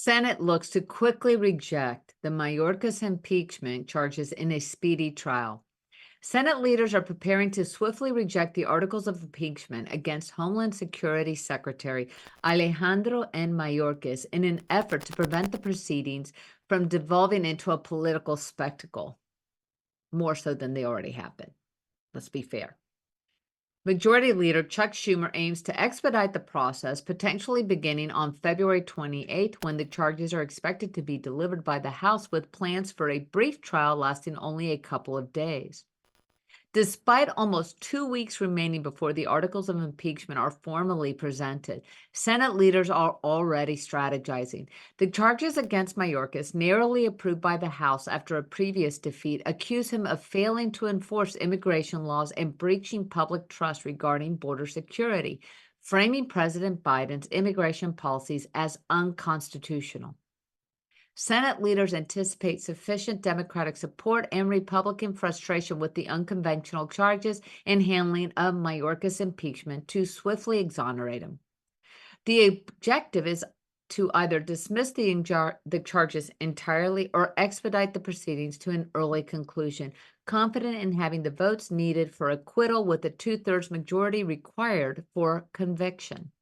Senate looks to quickly reject the Mayorkas impeachment charges in a speedy trial. Senate leaders are preparing to swiftly reject the articles of impeachment against Homeland Security Secretary Alejandro N. Mayorkas in an effort to prevent the proceedings from devolving into a political spectacle, more so than they already have been. Let's be fair. Majority Leader Chuck Schumer aims to expedite the process, potentially beginning on February 28th, when the charges are expected to be delivered by the House, with plans for a brief trial lasting only a couple of days. Despite almost 2 weeks remaining before the articles of impeachment are formally presented, Senate leaders are already strategizing. The charges against Mayorkas, narrowly approved by the House after a previous defeat, accuse him of failing to enforce immigration laws and breaching public trust regarding border security, framing President Biden's immigration policies as unconstitutional. Senate leaders anticipate sufficient Democratic support and Republican frustration with the unconventional charges and handling of Mayorkas' impeachment to swiftly exonerate him. The objective is to either dismiss the charges entirely or expedite the proceedings to an early conclusion, confident in having the votes needed for acquittal with a 2/3 majority required for conviction.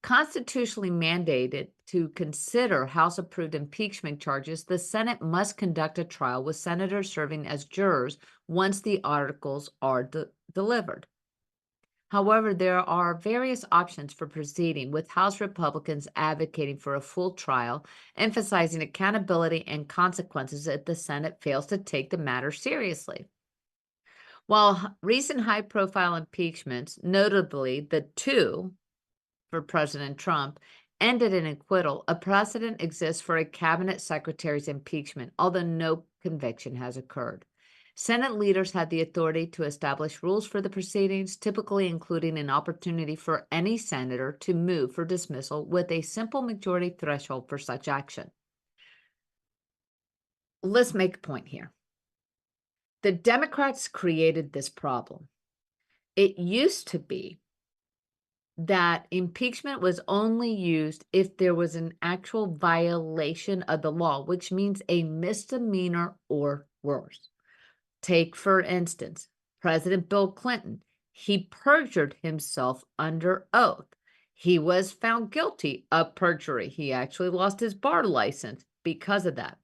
Constitutionally mandated to consider House-approved impeachment charges, the Senate must conduct a trial with senators serving as jurors once the articles are delivered. However, there are various options for proceeding, with House Republicans advocating for a full trial, emphasizing accountability and consequences if the Senate fails to take the matter seriously. While recent high-profile impeachments, notably the two for President Trump, ended in acquittal, a precedent exists for a cabinet secretary's impeachment, although no conviction has occurred. Senate leaders had the authority to establish rules for the proceedings, typically including an opportunity for any senator to move for dismissal with a simple majority threshold for such action. Let's make a point here. The Democrats created this problem. It used to be that impeachment was only used if there was an actual violation of the law, which means a misdemeanor or worse. Take, for instance, President Bill Clinton. He perjured himself under oath. He was found guilty of perjury. He actually lost his bar license because of that.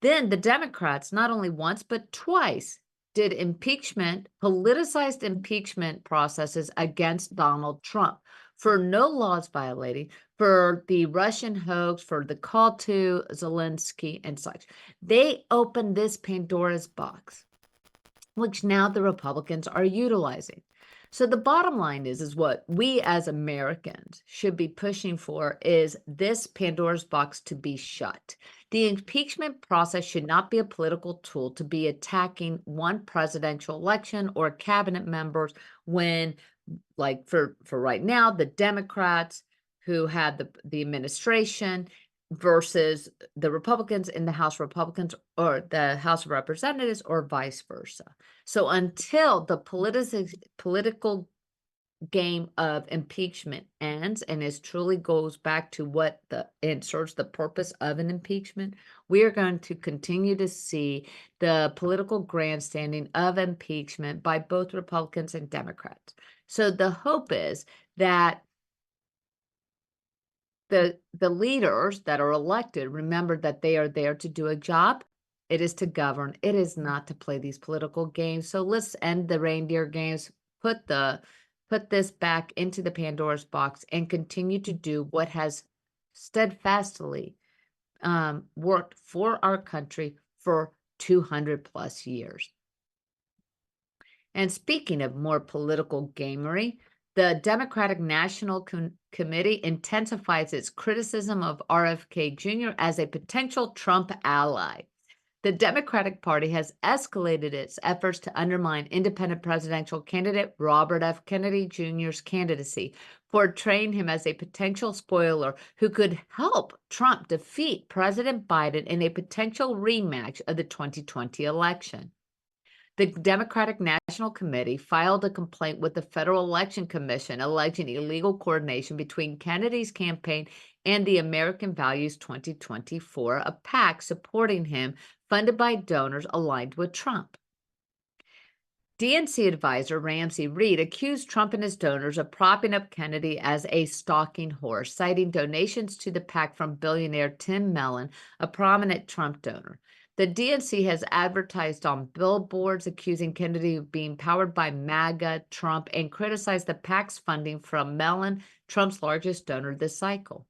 Then the Democrats, not only once, but twice, did politicized impeachment processes against Donald Trump for no laws violating, for the Russian hoax, for the call to Zelensky and such. They opened this Pandora's box, which now the Republicans are utilizing. So the bottom line is what we as Americans should be pushing for is this Pandora's box to be shut. The impeachment process should not be a political tool to be attacking one presidential election or cabinet members when, like for right now, the Democrats who had the administration versus the Republicans in the House Republicans or the House of Representatives or vice versa. So until the political game of impeachment ends and it truly goes back to what and serves the purpose of an impeachment, we are going to continue to see the political grandstanding of impeachment by both Republicans and Democrats. So the hope is that the leaders that are elected remember that they are there to do a job. It is to govern. It is not to play these political games. So let's end the reindeer games, put this back into the Pandora's box and continue to do what has steadfastly worked for our country for 200 plus years. And speaking of more political gamery, the Democratic National Committee intensifies its criticism of RFK Jr. as a potential Trump ally. The Democratic Party has escalated its efforts to undermine independent presidential candidate Robert F. Kennedy Jr.'s candidacy, portraying him as a potential spoiler who could help Trump defeat President Biden in a potential rematch of the 2020 election. The Democratic National Committee filed a complaint with the Federal Election Commission alleging illegal coordination between Kennedy's campaign and the American Values 2024, a PAC supporting him, funded by donors aligned with Trump. DNC advisor Ramsey Reed accused Trump and his donors of propping up Kennedy as a stalking horse, citing donations to the PAC from billionaire Tim Mellon, a prominent Trump donor. The DNC has advertised on billboards accusing Kennedy of being powered by MAGA, Trump, and criticized the PAC's funding from Mellon, Trump's largest donor this cycle.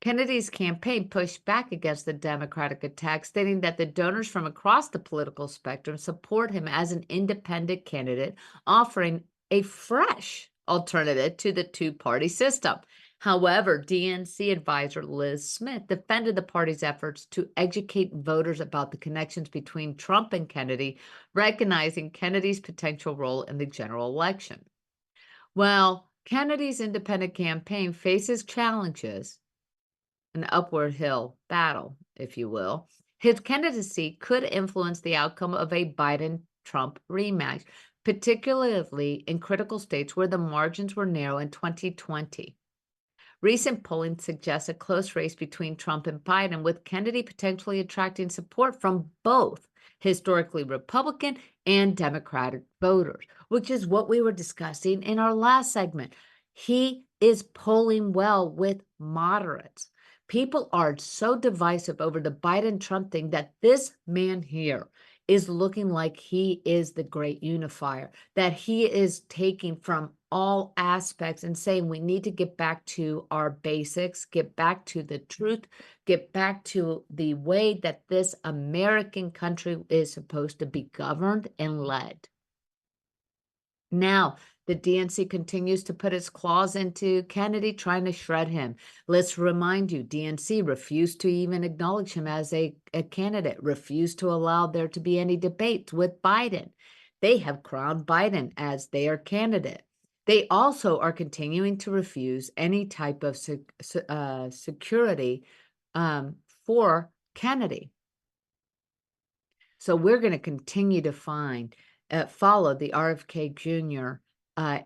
Kennedy's campaign pushed back against the Democratic attack, stating that the donors from across the political spectrum support him as an independent candidate, offering a fresh alternative to the two-party system. However, DNC advisor Liz Smith defended the party's efforts to educate voters about the connections between Trump and Kennedy, recognizing Kennedy's potential role in the general election. Well, Kennedy's independent campaign faces challenges, an upward hill battle, if you will. His candidacy could influence the outcome of a Biden-Trump rematch, particularly in critical states where the margins were narrow in 2020. Recent polling suggests a close race between Trump and Biden, with Kennedy potentially attracting support from both historically Republican and Democratic voters, which is what we were discussing in our last segment. He is polling well with moderates. People are so divisive over the Biden-Trump thing that this man here is looking like he is the great unifier, that he is taking from all aspects and saying we need to get back to our basics, get back to the truth, get back to the way that this American country is supposed to be governed and led. Now, the DNC continues to put its claws into Kennedy, trying to shred him. Let's remind you, DNC refused to even acknowledge him as a candidate, refused to allow there to be any debates with Biden. They have crowned Biden as their candidate. They also are continuing to refuse any type of security for Kennedy. So we're going to continue to follow the RFK Jr.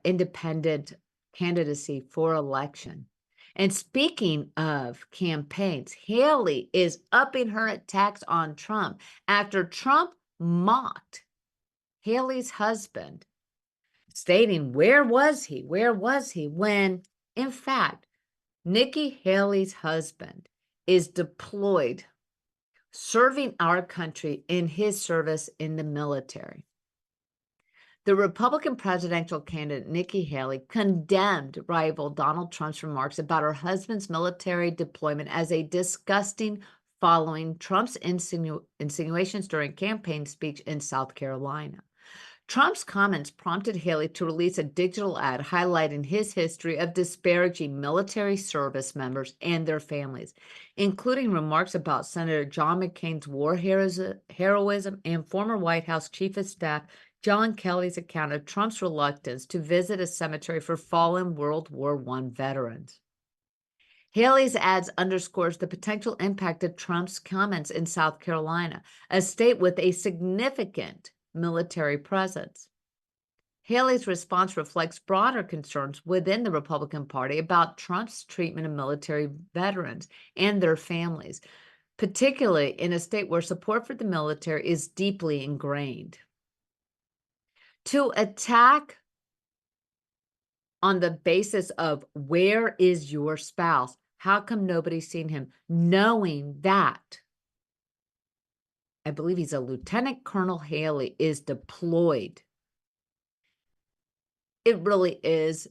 Independent candidacy for election. And speaking of campaigns, Haley is upping her attacks on Trump after Trump mocked Haley's husband, stating, where was he? Where was he? When, in fact, Nikki Haley's husband is deployed, serving our country in his service in the military. The Republican presidential candidate, Nikki Haley, condemned rival Donald Trump's remarks about her husband's military deployment as a disgusting, following Trump's insinuations during campaign speech in South Carolina. Trump's comments prompted Haley to release a digital ad highlighting his history of disparaging military service members and their families, including remarks about Senator John McCain's war heroism and former White House Chief of Staff John Kelly's account of Trump's reluctance to visit a cemetery for fallen World War I veterans. Haley's ads underscores the potential impact of Trump's comments in South Carolina, a state with a significant military presence. Haley's response reflects broader concerns within the Republican Party about Trump's treatment of military veterans and their families, particularly in a state where support for the military is deeply ingrained. To attack on the basis of where is your spouse? How come nobody's seen him? Knowing that, I believe he's a Lieutenant Colonel Haley, is deployed. It really is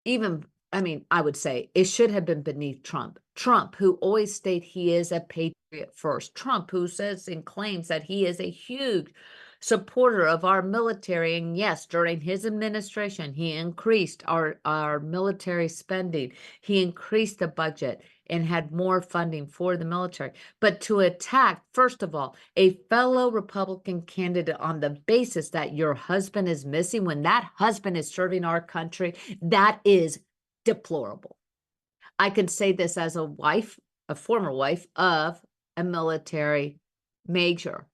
I would say it should have been beneath Trump. Trump, who always states he is a patriot first. Trump, who says and claims that he is a huge supporter of our military. And yes, during his administration, he increased our military spending. He increased the budget and had more funding for the military. But to attack, first of all, a fellow Republican candidate on the basis that your husband is missing when that husband is serving our country, that is deplorable. I can say this as a former wife of a military major.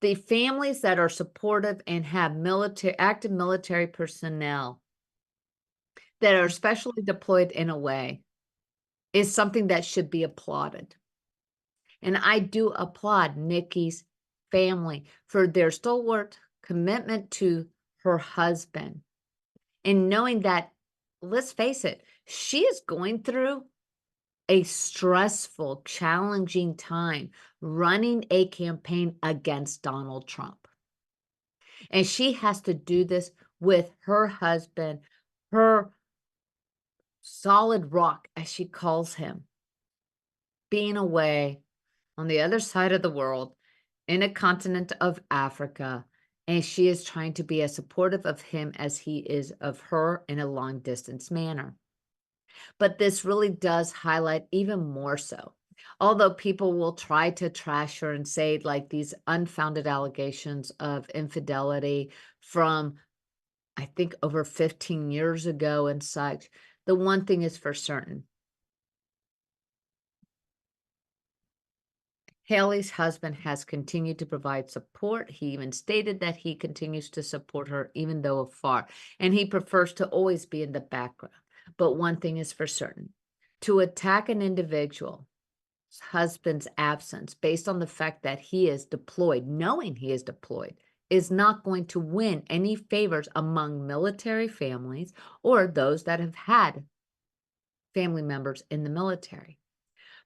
The families that are supportive and have active military personnel that are specially deployed in a way is something that should be applauded. And I do applaud Nikki's family for their stalwart commitment to her husband and knowing that, let's face it, she is going through a stressful, challenging time running a campaign against Donald Trump. And she has to do this with her husband, her solid rock, as she calls him, being away on the other side of the world in a continent of Africa. And she is trying to be as supportive of him as he is of her in a long distance manner. But this really does highlight even more so. Although people will try to trash her and say like these unfounded allegations of infidelity from, I think, over 15 years ago and such, the one thing is for certain. Haley's husband has continued to provide support. He even stated that he continues to support her even though afar, and he prefers to always be in the background. But one thing is for certain, to attack an individual's husband's absence based on the fact that he is deployed, knowing he is deployed, is not going to win any favors among military families or those that have had family members in the military.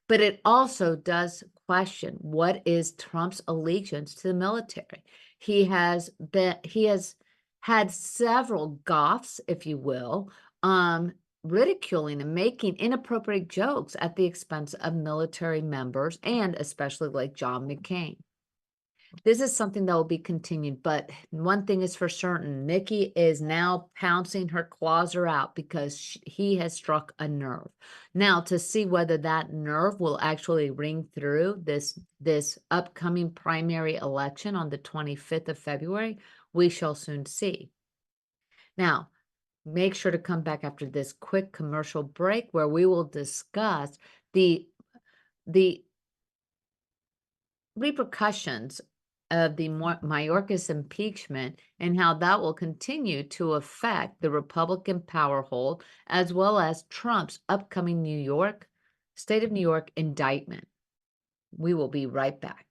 But it also does question what is Trump's allegiance to the military. He has had several gaffes, if you will, ridiculing and making inappropriate jokes at the expense of military members and especially like John McCain. This is something that will be continued, but one thing is for certain, Nikki is now pouncing her claws are out because he has struck a nerve. Now, to see whether that nerve will actually ring through this upcoming primary election on the 25th of February, we shall soon see. Now, make sure to come back after this quick commercial break where we will discuss the repercussions of the Mayorkas impeachment and how that will continue to affect the Republican power hold, as well as Trump's upcoming state of New York indictment. We will be right back.